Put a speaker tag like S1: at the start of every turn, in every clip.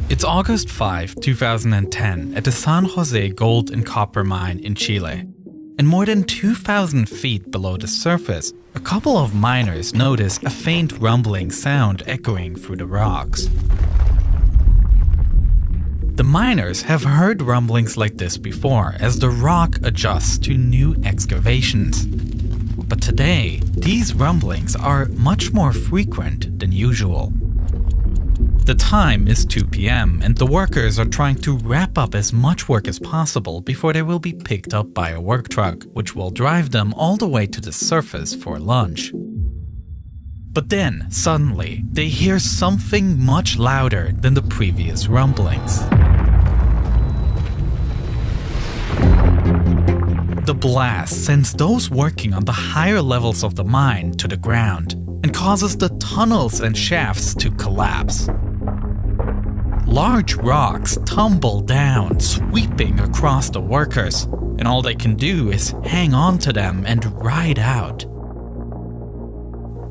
S1: It's August 5, 2010 at the San José gold and copper mine in Chile. And more than 2,000 feet below the surface, a couple of miners notice a faint rumbling sound echoing through the rocks. The miners have heard rumblings like this before as the rock adjusts to new excavations. But today, these rumblings are much more frequent than usual. The time is 2 p.m. and the workers are trying to wrap up as much work as possible before they will be picked up by a work truck, which will drive them all the way to the surface for lunch. But then, suddenly, they hear something much louder than the previous rumblings. The blast sends those working on the higher levels of the mine to the ground and causes the tunnels and shafts to collapse. Large rocks tumble down, sweeping across the workers, and all they can do is hang on to them and ride out.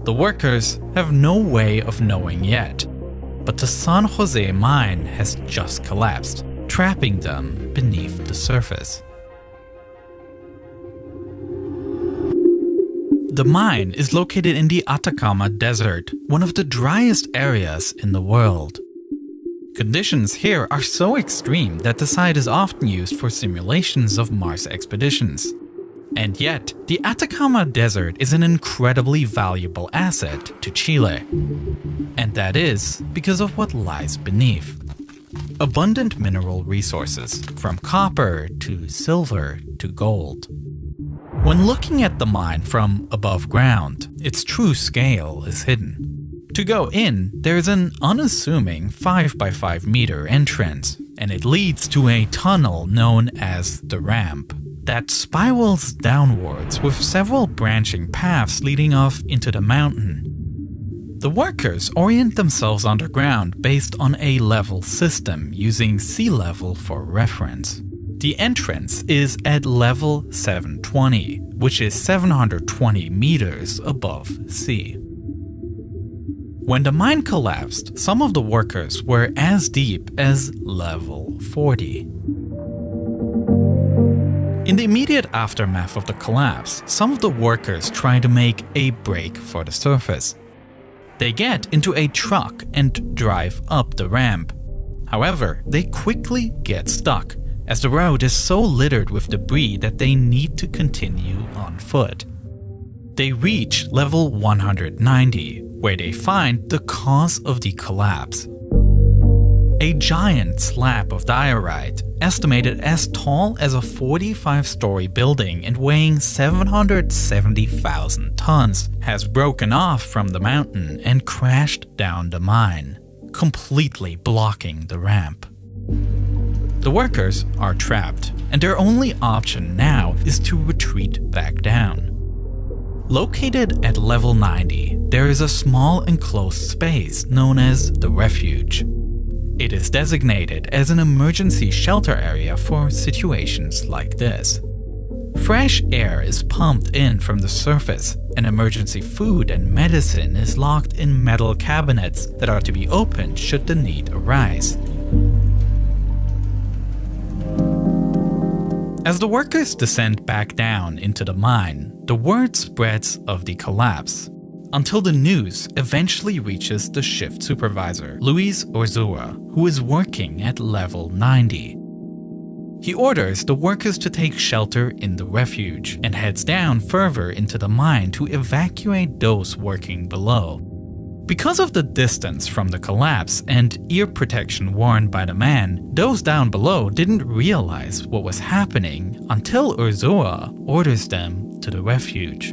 S1: The workers have no way of knowing yet, but the San José mine has just collapsed, trapping them beneath the surface. The mine is located in the Atacama Desert, one of the driest areas in the world. Conditions here are so extreme that the site is often used for simulations of Mars expeditions. And yet, the Atacama Desert is an incredibly valuable asset to Chile. And that is because of what lies beneath. Abundant mineral resources, from copper to silver to gold. When looking at the mine from above ground, its true scale is hidden. To go in, there is an unassuming 5 by 5 meter entrance, and it leads to a tunnel known as the ramp that spirals downwards with several branching paths leading off into the mountain. The workers orient themselves underground based on a level system using sea level for reference. The entrance is at level 720, which is 720 meters above sea. When the mine collapsed, some of the workers were as deep as level 40. In the immediate aftermath of the collapse, some of the workers try to make a break for the surface. They get into a truck and drive up the ramp. However, they quickly get stuck, as the road is so littered with debris that they need to continue on foot. They reach level 190, where they find the cause of the collapse. A giant slab of diorite, estimated as tall as a 45-story building and weighing 770,000 tons, has broken off from the mountain and crashed down the mine, completely blocking the ramp. The workers are trapped, and their only option now is to retreat back down. Located at level 90, there is a small enclosed space known as the refuge. It is designated as an emergency shelter area for situations like this. Fresh air is pumped in from the surface, and emergency food and medicine is locked in metal cabinets that are to be opened should the need arise. As the workers descend back down into the mine, the word spreads of the collapse, until the news eventually reaches the shift supervisor, Luis Urzúa, who is working at level 90. He orders the workers to take shelter in the refuge and heads down further into the mine to evacuate those working below. Because of the distance from the collapse and ear protection worn by the man, those down below didn't realize what was happening until Urzúa orders them to the refuge.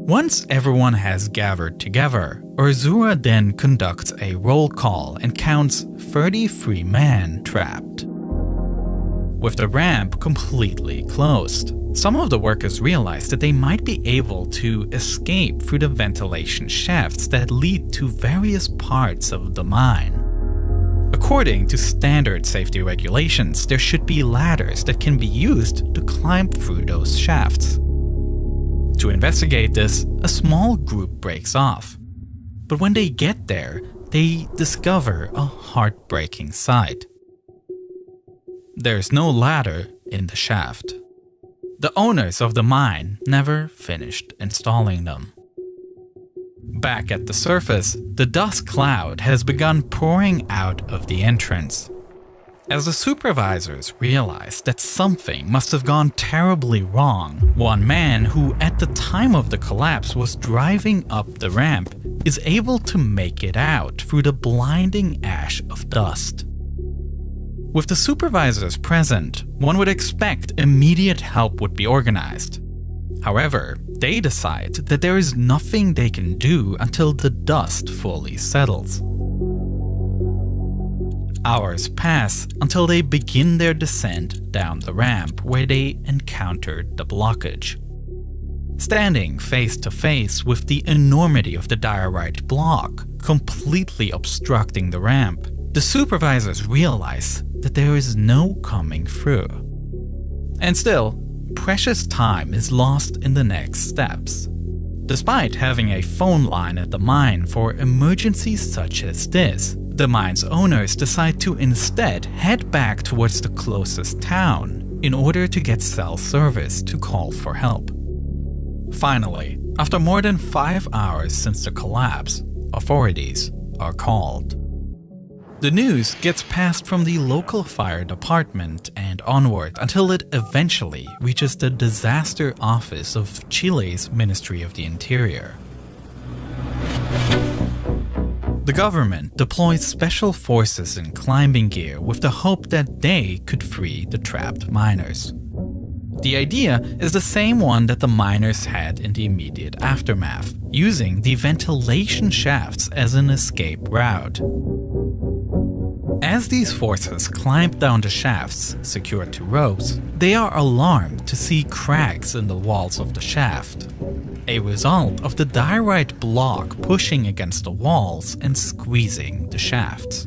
S1: Once everyone has gathered together, Urzúa then conducts a roll call and counts 33 men trapped. With the ramp completely closed, some of the workers realize that they might be able to escape through the ventilation shafts that lead to various parts of the mine. According to standard safety regulations, there should be ladders that can be used to climb through those shafts. To investigate this, a small group breaks off. But when they get there, they discover a heartbreaking sight. There's no ladder in the shaft. The owners of the mine never finished installing them. Back at the surface, the dust cloud has begun pouring out of the entrance. As the supervisors realize that something must have gone terribly wrong, one man who at the time of the collapse was driving up the ramp is able to make it out through the blinding ash of dust. With the supervisors present, one would expect immediate help would be organized. However, they decide that there is nothing they can do until the dust fully settles. Hours pass until they begin their descent down the ramp where they encountered the blockage. Standing face to face with the enormity of the diorite block completely obstructing the ramp, the supervisors realize that there is no coming through. And still, precious time is lost in the next steps. Despite having a phone line at the mine for emergencies such as this, the mine's owners decide to instead head back towards the closest town in order to get cell service to call for help. Finally, after more than 5 hours since the collapse, authorities are called. The news gets passed from the local fire department and onward until it eventually reaches the disaster office of Chile's Ministry of the Interior. The government deploys special forces in climbing gear with the hope that they could free the trapped miners. The idea is the same one that the miners had in the immediate aftermath, using the ventilation shafts as an escape route. As these forces climb down the shafts, secured to ropes, they are alarmed to see cracks in the walls of the shaft, a result of the diorite block pushing against the walls and squeezing the shafts.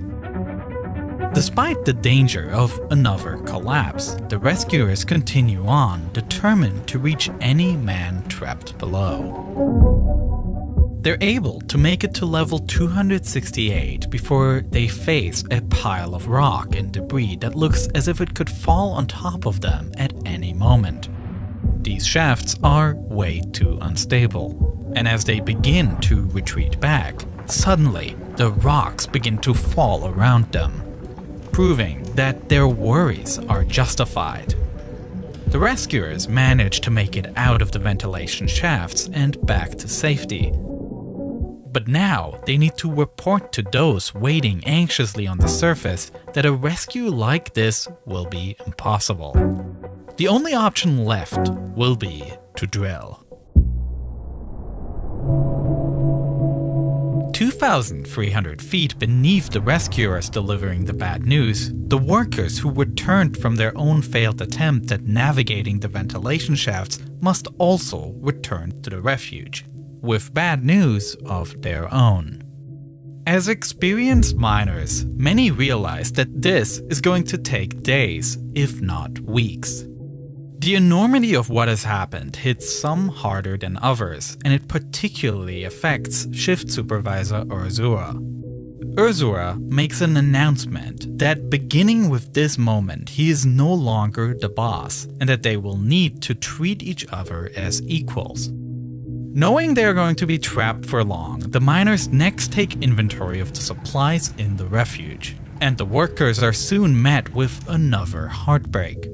S1: Despite the danger of another collapse, the rescuers continue on, determined to reach any man trapped below. They're able to make it to level 268 before they face a pile of rock and debris that looks as if it could fall on top of them at any moment. These shafts are way too unstable, and as they begin to retreat back, suddenly the rocks begin to fall around them, proving that their worries are justified. The rescuers manage to make it out of the ventilation shafts and back to safety. But now they need to report to those waiting anxiously on the surface that a rescue like this will be impossible. The only option left will be to drill. 2,300 feet beneath the rescuers delivering the bad news, the workers who returned from their own failed attempt at navigating the ventilation shafts must also return to the refuge, with bad news of their own. As experienced miners, many realize that this is going to take days, if not weeks. The enormity of what has happened hits some harder than others, and it particularly affects Shift Supervisor Urzura. Urzura makes an announcement that beginning with this moment he is no longer the boss, and that they will need to treat each other as equals. Knowing they are going to be trapped for long, the miners next take inventory of the supplies in the refuge, and the workers are soon met with another heartbreak.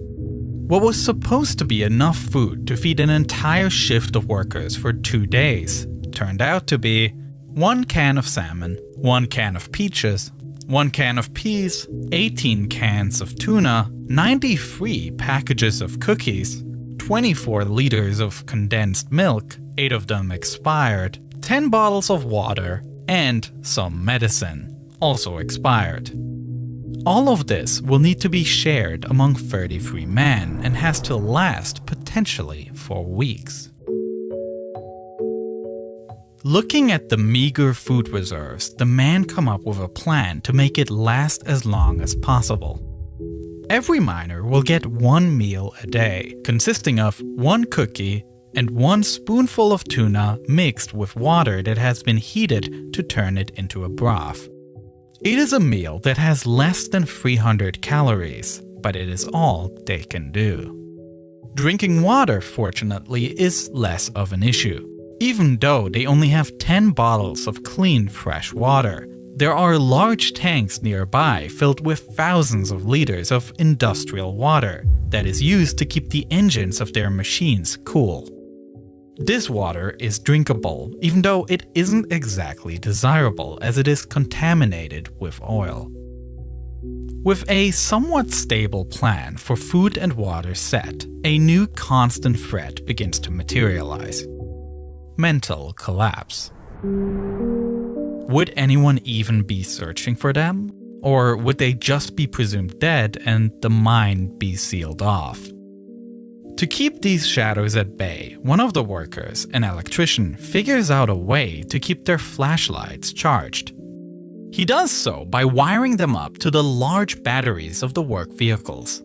S1: What was supposed to be enough food to feed an entire shift of workers for 2 days turned out to be 1 can of salmon, 1 can of peaches, 1 can of peas, 18 cans of tuna, 93 packages of cookies, 24 liters of condensed milk, 8 of them expired, 10 bottles of water, and some medicine, also expired. All of this will need to be shared among 33 men and has to last potentially for weeks. Looking at the meager food reserves, the men come up with a plan to make it last as long as possible. Every miner will get 1 meal a day, consisting of 1 cookie and 1 spoonful of tuna mixed with water that has been heated to turn it into a broth. It is a meal that has less than 300 calories, but it is all they can do. Drinking water, fortunately, is less of an issue. Even though they only have 10 bottles of clean, fresh water, there are large tanks nearby filled with thousands of liters of industrial water that is used to keep the engines of their machines cool. This water is drinkable, even though it isn't exactly desirable as it is contaminated with oil. With a somewhat stable plan for food and water set, a new constant threat begins to materialize: mental collapse. Would anyone even be searching for them? Or would they just be presumed dead and the mine be sealed off? To keep these shadows at bay, one of the workers, an electrician, figures out a way to keep their flashlights charged. He does so by wiring them up to the large batteries of the work vehicles.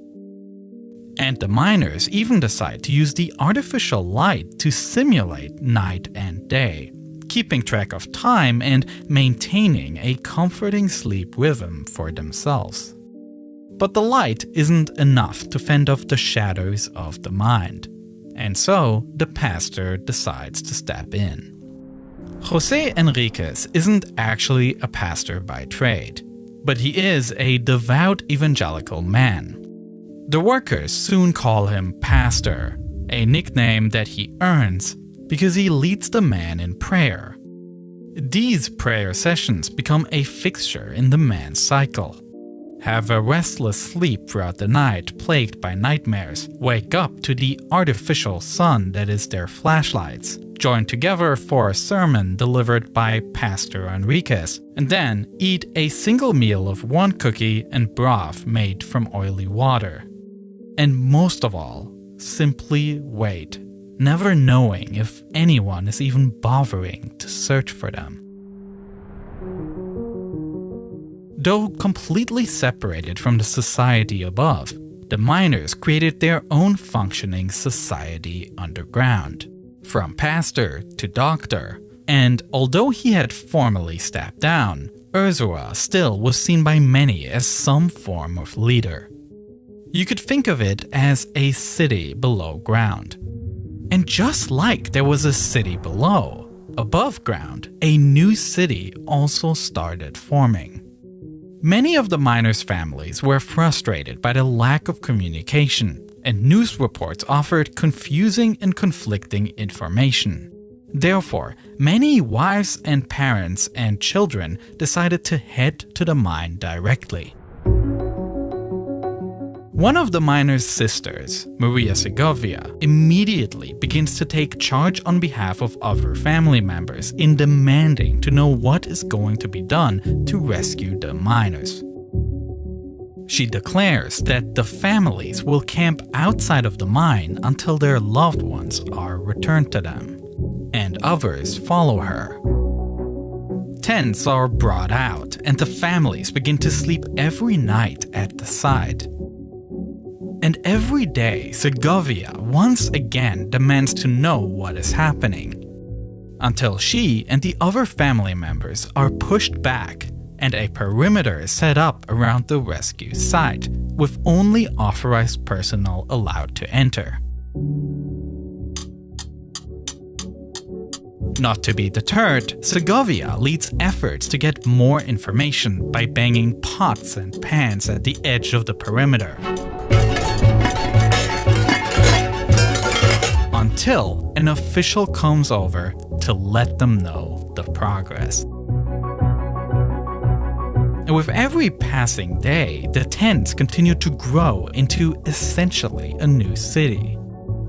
S1: And the miners even decide to use the artificial light to simulate night and day, keeping track of time and maintaining a comforting sleep rhythm for themselves. But the light isn't enough to fend off the shadows of the mind, and so the pastor decides to step in. José Enriquez isn't actually a pastor by trade, but he is a devout evangelical man. The workers soon call him Pastor, a nickname that he earns because he leads the man in prayer. These prayer sessions become a fixture in the man's cycle. Have a restless sleep throughout the night plagued by nightmares, wake up to the artificial sun that is their flashlights, join together for a sermon delivered by Pastor Enriquez, and then eat a single meal of one cookie and broth made from oily water. And most of all, simply wait, never knowing if anyone is even bothering to search for them. Though completely separated from the society above, the miners created their own functioning society underground, from pastor to doctor, and although he had formally stepped down, Ursula still was seen by many as some form of leader. You could think of it as a city below ground. And just like there was a city below, above ground, a new city also started forming. Many of the miners' families were frustrated by the lack of communication, and news reports offered confusing and conflicting information. Therefore, many wives and parents and children decided to head to the mine directly. One of the miners' sisters, Maria Segovia, immediately begins to take charge on behalf of other family members in demanding to know what is going to be done to rescue the miners. She declares that the families will camp outside of the mine until their loved ones are returned to them, and others follow her. Tents are brought out, and the families begin to sleep every night at the site. And every day, Segovia once again demands to know what is happening, until she and the other family members are pushed back and a perimeter is set up around the rescue site, with only authorized personnel allowed to enter. Not to be deterred, Segovia leads efforts to get more information by banging pots and pans at the edge of the perimeter, until an official comes over to let them know the progress. And with every passing day, the tents continue to grow into essentially a new city,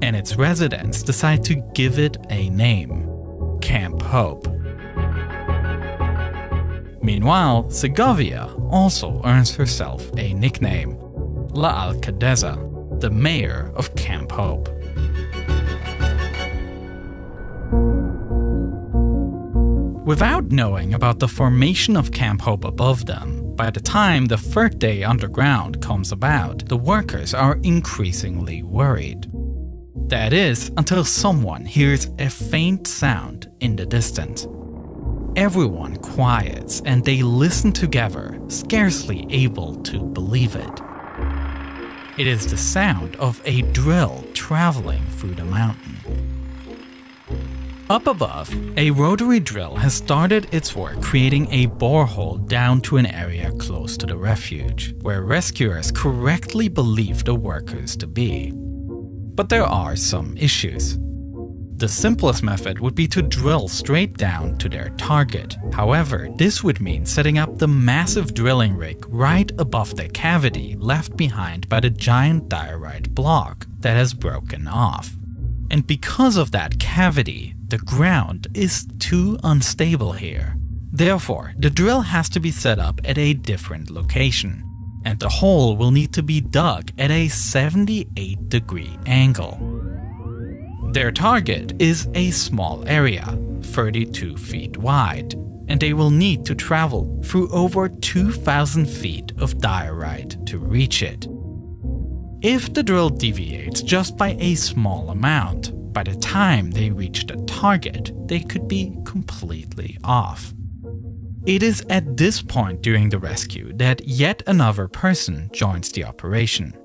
S1: and its residents decide to give it a name: Camp Hope. Meanwhile, Segovia also earns herself a nickname: La Alcaldesa, the mayor of Camp Hope. Without knowing about the formation of Camp Hope above them, by the time the third day underground comes about, the workers are increasingly worried. That is, until someone hears a faint sound in the distance. Everyone quiets and they listen together, scarcely able to believe it. It is the sound of a drill traveling through the mountain. Up above, a rotary drill has started its work creating a borehole down to an area close to the refuge, where rescuers correctly believe the workers to be. But there are some issues. The simplest method would be to drill straight down to their target. However, this would mean setting up the massive drilling rig right above the cavity left behind by the giant diorite block that has broken off. And because of that cavity, the ground is too unstable here. Therefore, the drill has to be set up at a different location, and the hole will need to be dug at a 78-degree angle. Their target is a small area, 32 feet wide, and they will need to travel through over 2,000 feet of diorite to reach it. If the drill deviates just by a small amount, by the time they reach the target, they could be completely off. It is at this point during the rescue that yet another person joins the operation.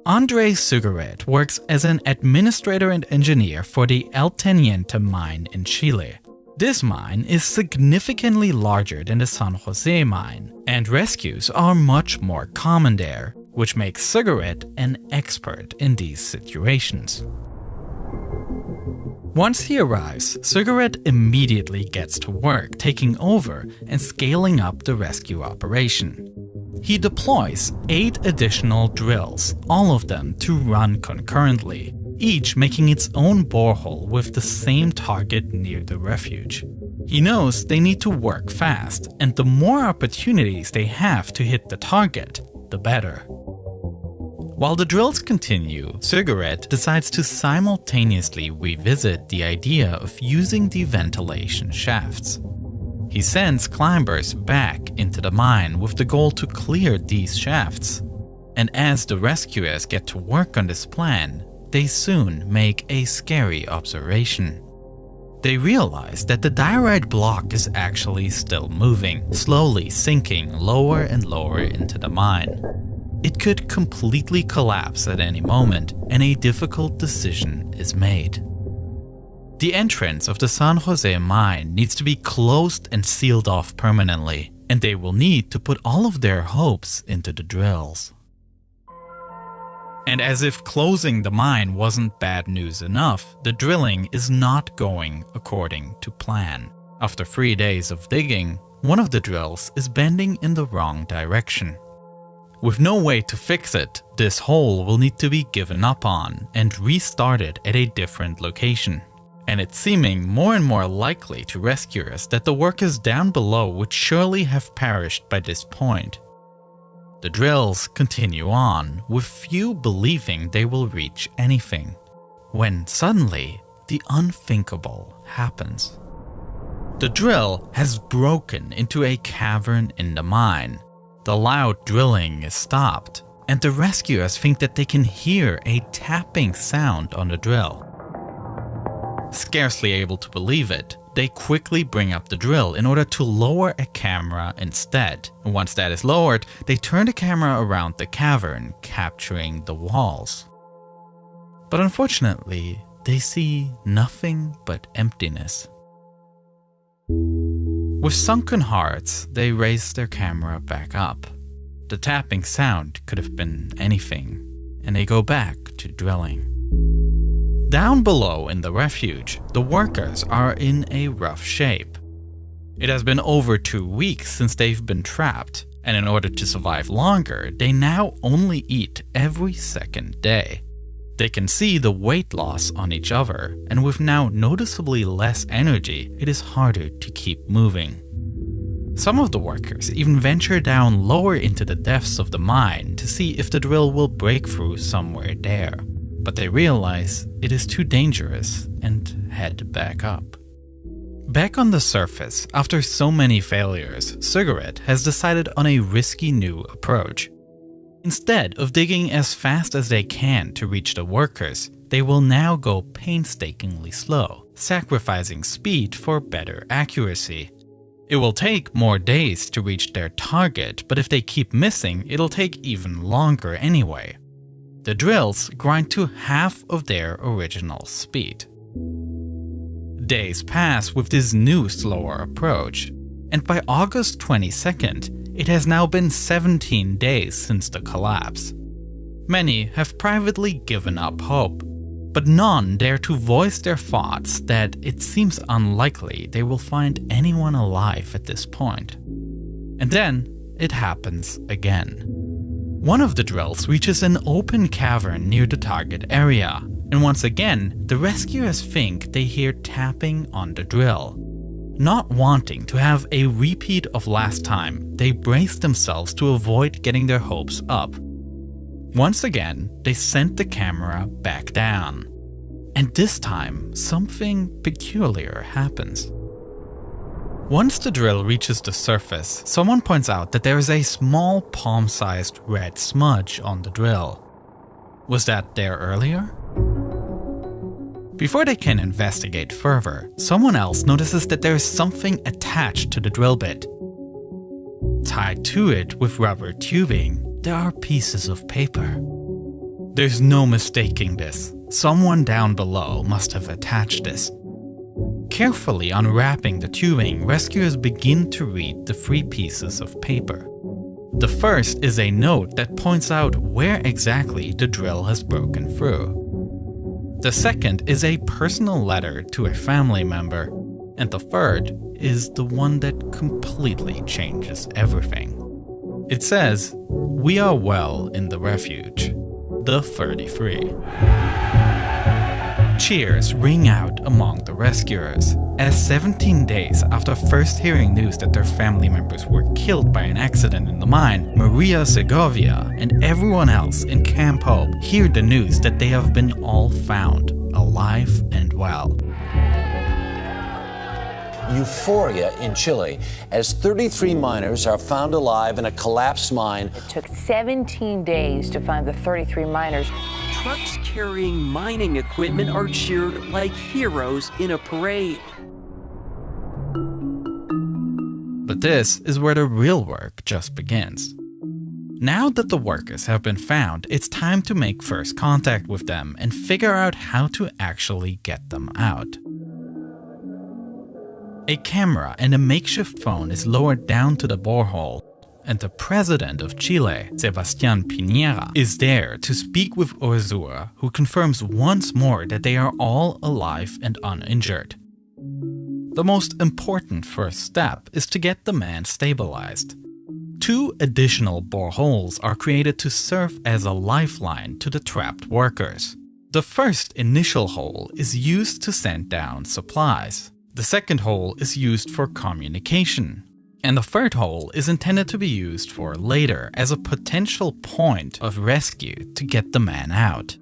S1: André Sugaret works as an administrator and engineer for the El Teniente mine in Chile. This mine is significantly larger than the San José Mine, and rescues are much more common there, which makes Sugaret an expert in these situations. Once he arrives, Sugaret immediately gets to work taking over and scaling up the rescue operation. He deploys 8 additional drills, all of them to run concurrently, each making its own borehole with the same target near the refuge. He knows they need to work fast, and the more opportunities they have to hit the target, the better. While the drills continue, Sugaret decides to simultaneously revisit the idea of using the ventilation shafts. He sends climbers back into the mine with the goal to clear these shafts. And as the rescuers get to work on this plan, they soon make a scary observation. They realize that the diorite block is actually still moving, slowly sinking lower and lower into the mine. It could completely collapse at any moment, and a difficult decision is made. The entrance of the San José Mine needs to be closed and sealed off permanently, and they will need to put all of their hopes into the drills. And as if closing the mine wasn't bad news enough, the drilling is not going according to plan. After 3 days of digging, one of the drills is bending in the wrong direction. With no way to fix it, this hole will need to be given up on and restarted at a different location. And it's seeming more and more likely to rescuers that the workers down below would surely have perished by this point. The drills continue on, with few believing they will reach anything, when suddenly the unthinkable happens. The drill has broken into a cavern in the mine. The loud drilling is stopped, and the rescuers think that they can hear a tapping sound on the drill. Scarcely able to believe it, they quickly bring up the drill in order to lower a camera instead. And once that is lowered, they turn the camera around the cavern, capturing the walls. But unfortunately, they see nothing but emptiness. With sunken hearts, they raise their camera back up. The tapping sound could have been anything, and they go back to drilling. Down below in the refuge, the workers are in a rough shape. It has been over 2 weeks since they've been trapped, and in order to survive longer, they now only eat every second day. They can see the weight loss on each other, and with now noticeably less energy, it is harder to keep moving. Some of the workers even venture down lower into the depths of the mine to see if the drill will break through somewhere there. But they realize it is too dangerous and head back up. Back on the surface, after so many failures, Sugaret has decided on a risky new approach. Instead of digging as fast as they can to reach the workers, they will now go painstakingly slow, sacrificing speed for better accuracy. It will take more days to reach their target, but if they keep missing, it'll take even longer anyway. The drills grind to half of their original speed. Days pass with this new slower approach, and by August 22nd, it has now been 17 days since the collapse. Many have privately given up hope, but none dare to voice their thoughts that it seems unlikely they will find anyone alive at this point. And then it happens again. One of the drills reaches an open cavern near the target area, and once again, the rescuers think they hear tapping on the drill. Not wanting to have a repeat of last time, they brace themselves to avoid getting their hopes up. Once again, they sent the camera back down. And this time, something peculiar happens. Once the drill reaches the surface, someone points out that there is a small palm-sized red smudge on the drill. Was that there earlier? Before they can investigate further, someone else notices that there is something attached to the drill bit. Tied to it with rubber tubing, there are pieces of paper. There's no mistaking this. Someone down below must have attached this. Carefully unwrapping the tubing, rescuers begin to read the 3 pieces of paper. The first is a note that points out where exactly the drill has broken through. The second is a personal letter to a family member, and the third is the one that completely changes everything. It says, "We are well in the refuge, the 33. Cheers ring out among the rescuers, as 17 days after first hearing news that their family members were killed by an accident in the mine, Maria Segovia and everyone else in Camp Hope hear the news that they have been all found, alive and well.
S2: Euphoria in Chile as 33 miners are found alive in a collapsed mine.
S3: It took 17 days to find the 33 miners.
S4: Trucks carrying mining equipment are cheered like heroes in a parade.
S1: But this is where the real work just begins. Now that the workers have been found, it's time to make first contact with them and figure out how to actually get them out. A camera and a makeshift phone is lowered down to the borehole, and the president of Chile, Sebastián Piñera, is there to speak with Ursula, who confirms once more that they are all alive and uninjured. The most important first step is to get the man stabilized. 2 additional boreholes are created to serve as a lifeline to the trapped workers. The first initial hole is used to send down supplies. The second hole is used for communication. And the third hole is intended to be used for later as a potential point of rescue to get the man out.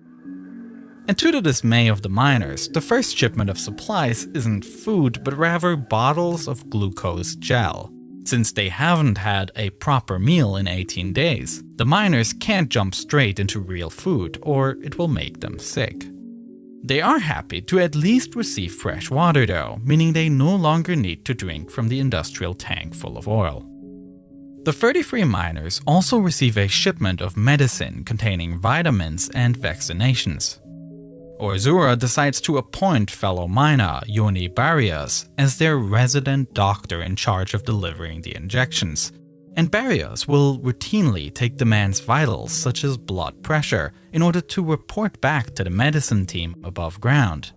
S1: And to the dismay of the miners, the first shipment of supplies isn't food but rather bottles of glucose gel. Since they haven't had a proper meal in 18 days, the miners can't jump straight into real food or it will make them sick. They are happy to at least receive fresh water though, meaning they no longer need to drink from the industrial tank full of oil. The 33 miners also receive a shipment of medicine containing vitamins and vaccinations. Ursula decides to appoint fellow miner Yoni Barrios as their resident doctor in charge of delivering the injections. And Barrios will routinely take the man's vitals such as blood pressure in order to report back to the medicine team above ground.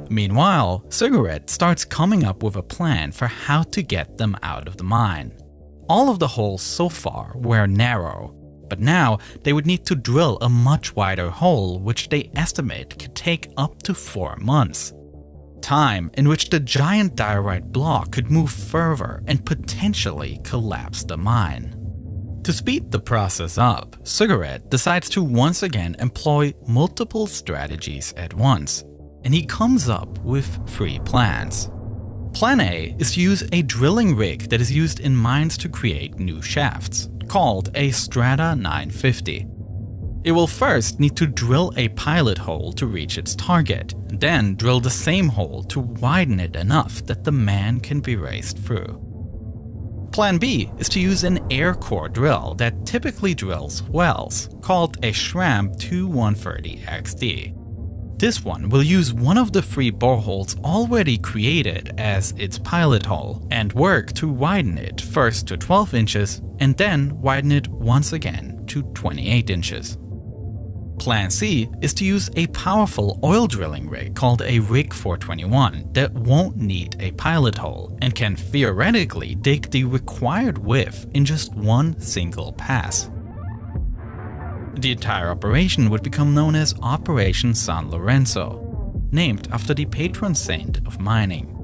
S1: Meanwhile, Cigarette starts coming up with a plan for how to get them out of the mine. All of the holes so far were narrow, but now they would need to drill a much wider hole which they estimate could take up to 4 months. Time in which the giant diorite block could move further and potentially collapse the mine. To speed the process up, Cigarette decides to once again employ multiple strategies at once, and he comes up with 3 plans. Plan A is to use a drilling rig that is used in mines to create new shafts, called a Strata 950. It will first need to drill a pilot hole to reach its target, then drill the same hole to widen it enough that the man can be raised through. Plan B is to use an air core drill that typically drills wells, called a Schramm 2130 XD. This one will use one of the 3 boreholes already created as its pilot hole and work to widen it first to 12 inches and then widen it once again to 28 inches. Plan C is to use a powerful oil drilling rig called a Rig 421 that won't need a pilot hole and can theoretically dig the required width in just one single pass. The entire operation would become known as Operation San Lorenzo, named after the patron saint of mining.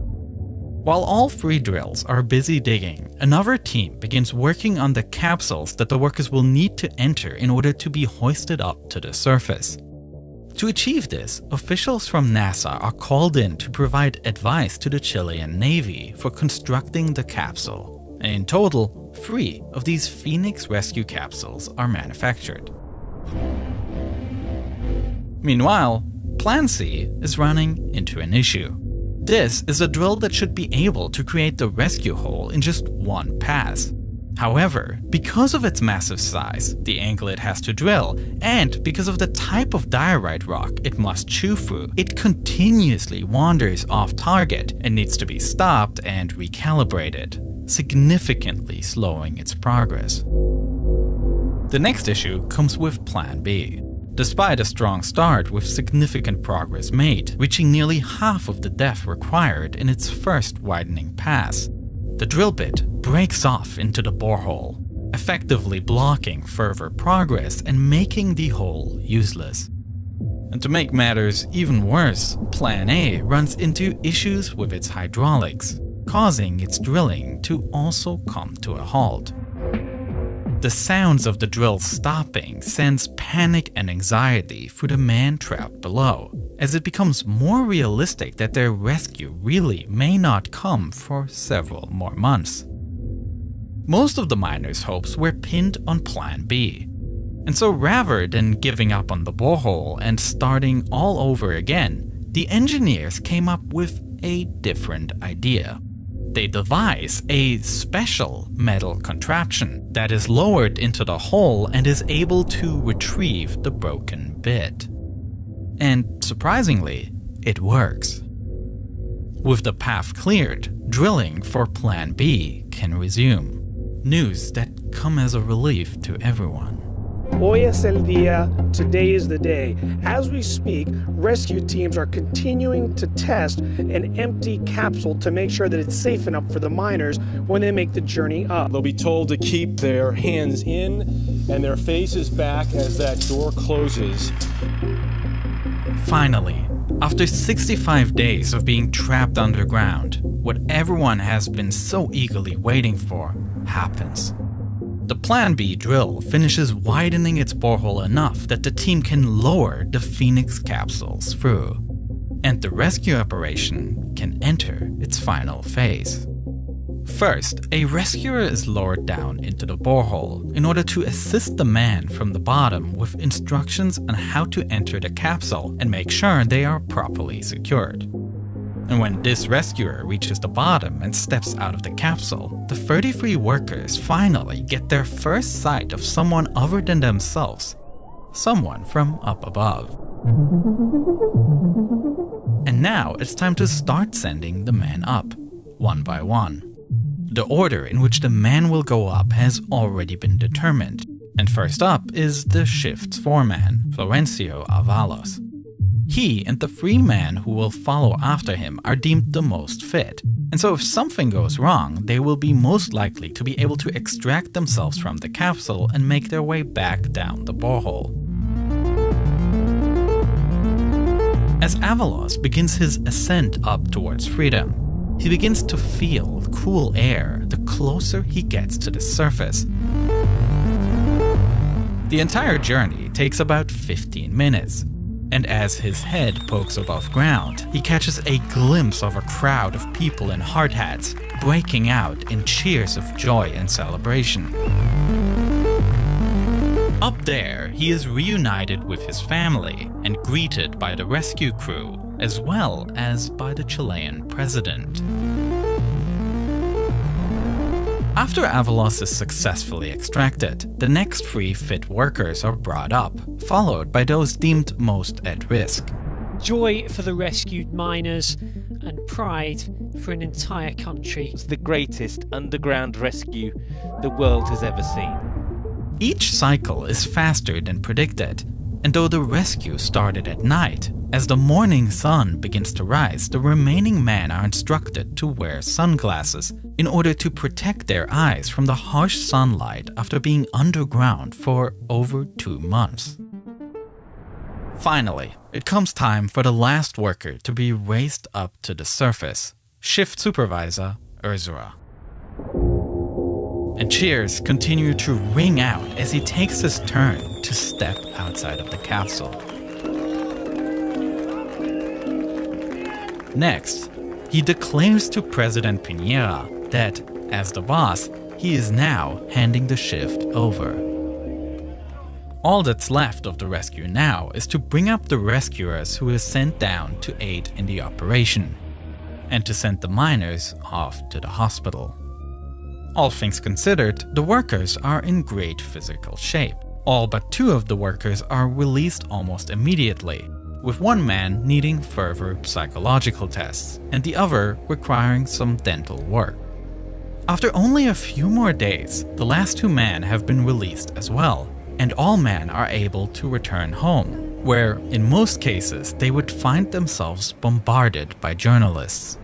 S1: While all 3 drills are busy digging, another team begins working on the capsules that the workers will need to enter in order to be hoisted up to the surface. To achieve this, officials from NASA are called in to provide advice to the Chilean Navy for constructing the capsule, and in total, 3 of these Phoenix rescue capsules are manufactured. Meanwhile, Plan C is running into an issue. This is a drill that should be able to create the rescue hole in just one pass. However, because of its massive size, the angle it has to drill, and because of the type of diorite rock it must chew through, it continuously wanders off target and needs to be stopped and recalibrated, significantly slowing its progress. The next issue comes with Plan B. Despite a strong start with significant progress made, reaching nearly half of the depth required in its first widening pass, the drill bit breaks off into the borehole, effectively blocking further progress and making the hole useless. And to make matters even worse, Plan A runs into issues with its hydraulics, causing its drilling to also come to a halt. The sounds of the drill stopping sends panic and anxiety through the man trapped below, as it becomes more realistic that their rescue really may not come for several more months. Most of the miners' hopes were pinned on Plan B, and so rather than giving up on the borehole and starting all over again, the engineers came up with a different idea. They devise a special metal contraption that is lowered into the hole and is able to retrieve the broken bit. And surprisingly, it works. With the path cleared, drilling for Plan B can resume. News that come as a relief to everyone.
S5: Hoy es el día, today is the day. As we speak, rescue teams are continuing to test an empty capsule to make sure that it's safe enough for the miners when they make the journey up.
S6: They'll be told to keep their hands in and their faces back as that door closes.
S1: Finally, after 65 days of being trapped underground, what everyone has been so eagerly waiting for happens. The Plan B drill finishes widening its borehole enough that the team can lower the Phoenix capsules through, and the rescue operation can enter its final phase. First, a rescuer is lowered down into the borehole in order to assist the man from the bottom with instructions on how to enter the capsule and make sure they are properly secured. And when this rescuer reaches the bottom and steps out of the capsule, the 33 workers finally get their first sight of someone other than themselves, someone from up above. And now it's time to start sending the men up, one by one. The order in which the man will go up has already been determined, and first up is the shift's foreman, Florencio Avalos. He and the 3 men who will follow after him are deemed the most fit, and so if something goes wrong, they will be most likely to be able to extract themselves from the capsule and make their way back down the borehole. As Avalos begins his ascent up towards freedom, he begins to feel cool air the closer he gets to the surface. The entire journey takes about 15 minutes. And as his head pokes above ground, he catches a glimpse of a crowd of people in hard hats breaking out in cheers of joy and celebration. Up there, he is reunited with his family and greeted by the rescue crew, as well as by the Chilean president. After Avalos is successfully extracted, the next 3 fit workers are brought up, followed by those deemed most at risk.
S7: Joy for the rescued miners and pride for an entire country.
S8: It's the greatest underground rescue the world has ever seen.
S1: Each cycle is faster than predicted, and though the rescue started at night, as the morning sun begins to rise, the remaining men are instructed to wear sunglasses in order to protect their eyes from the harsh sunlight after being underground for over 2 months. Finally, it comes time for the last worker to be raised up to the surface, shift supervisor Urzura. And cheers continue to ring out as he takes his turn to step outside of the capsule. Next, he declares to President Piñera that, as the boss, he is now handing the shift over. All that's left of the rescue now is to bring up the rescuers who is sent down to aid in the operation, and to send the miners off to the hospital. All things considered, the workers are in great physical shape. All but 2 of the workers are released almost immediately, with one man needing further psychological tests and the other requiring some dental work. After only a few more days, the last 2 men have been released as well, and all men are able to return home, where in most cases they would find themselves bombarded by journalists.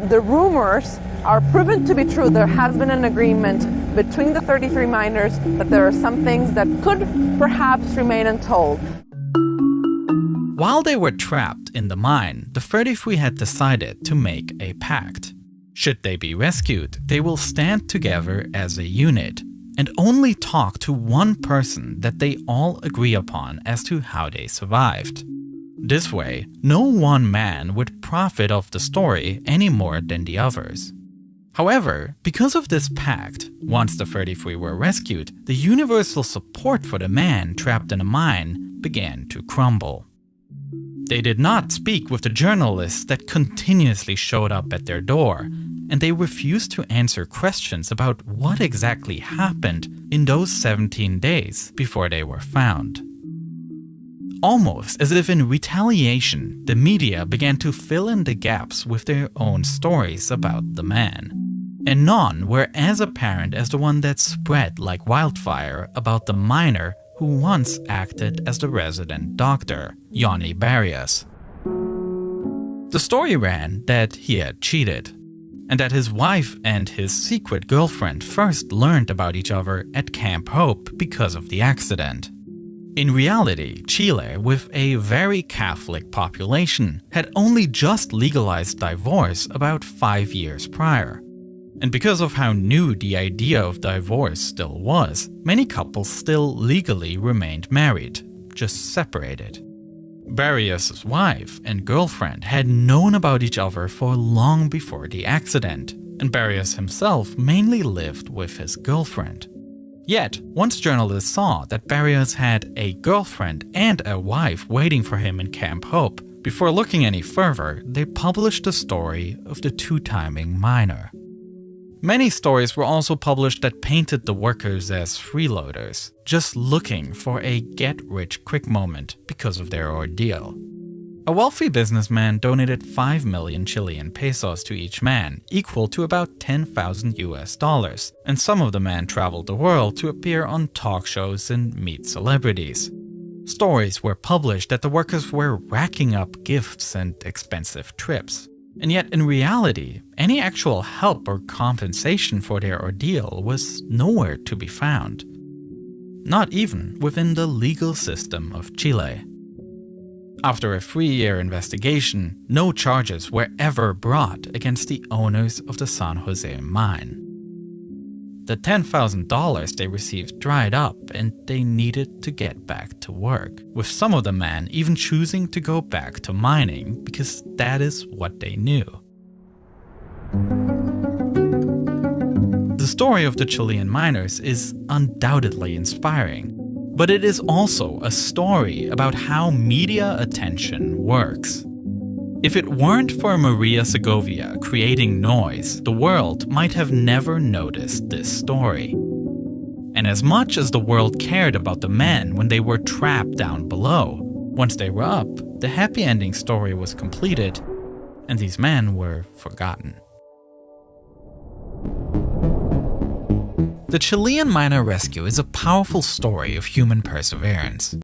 S3: The rumors are proven to be true. There has been an agreement between the 33 miners, but there are some things that could perhaps remain untold.
S1: While they were trapped in the mine, the 33 had decided to make a pact. Should they be rescued, they will stand together as a unit and only talk to one person that they all agree upon as to how they survived. This way, no one man would profit off the story any more than the others. However, because of this pact, once the 33 were rescued, the universal support for the man trapped in a mine began to crumble. They did not speak with the journalists that continuously showed up at their door, and they refused to answer questions about what exactly happened in those 17 days before they were found. Almost as if in retaliation, the media began to fill in the gaps with their own stories about the man. And none were as apparent as the one that spread like wildfire about the miner who once acted as the resident doctor, Yoni Barrios. The story ran that he had cheated, and that his wife and his secret girlfriend first learned about each other at Camp Hope because of the accident. In reality, Chile, with a very Catholic population, had only just legalized divorce about 5 years prior. And because of how new the idea of divorce still was, many couples still legally remained married, just separated. Barrios' wife and girlfriend had known about each other for long before the accident, and Barrios himself mainly lived with his girlfriend. Yet, once journalists saw that Barrios had a girlfriend and a wife waiting for him in Camp Hope, before looking any further, they published the story of the two-timing miner. Many stories were also published that painted the workers as freeloaders, just looking for a get-rich-quick moment because of their ordeal. A wealthy businessman donated 5 million Chilean pesos to each man, equal to about $10,000, and some of the men traveled the world to appear on talk shows and meet celebrities. Stories were published that the workers were racking up gifts and expensive trips. And yet, in reality, any actual help or compensation for their ordeal was nowhere to be found. Not even within the legal system of Chile. After a 3-year investigation, no charges were ever brought against the owners of the San José Mine. The $10,000 they received dried up and they needed to get back to work, with some of the men even choosing to go back to mining because that is what they knew. The story of the Chilean miners is undoubtedly inspiring, but it is also a story about how media attention works. If it weren't for Maria Segovia creating noise, the world might have never noticed this story. And as much as the world cared about the men when they were trapped down below, once they were up, the happy ending story was completed, and these men were forgotten. The Chilean miner rescue is a powerful story of human perseverance.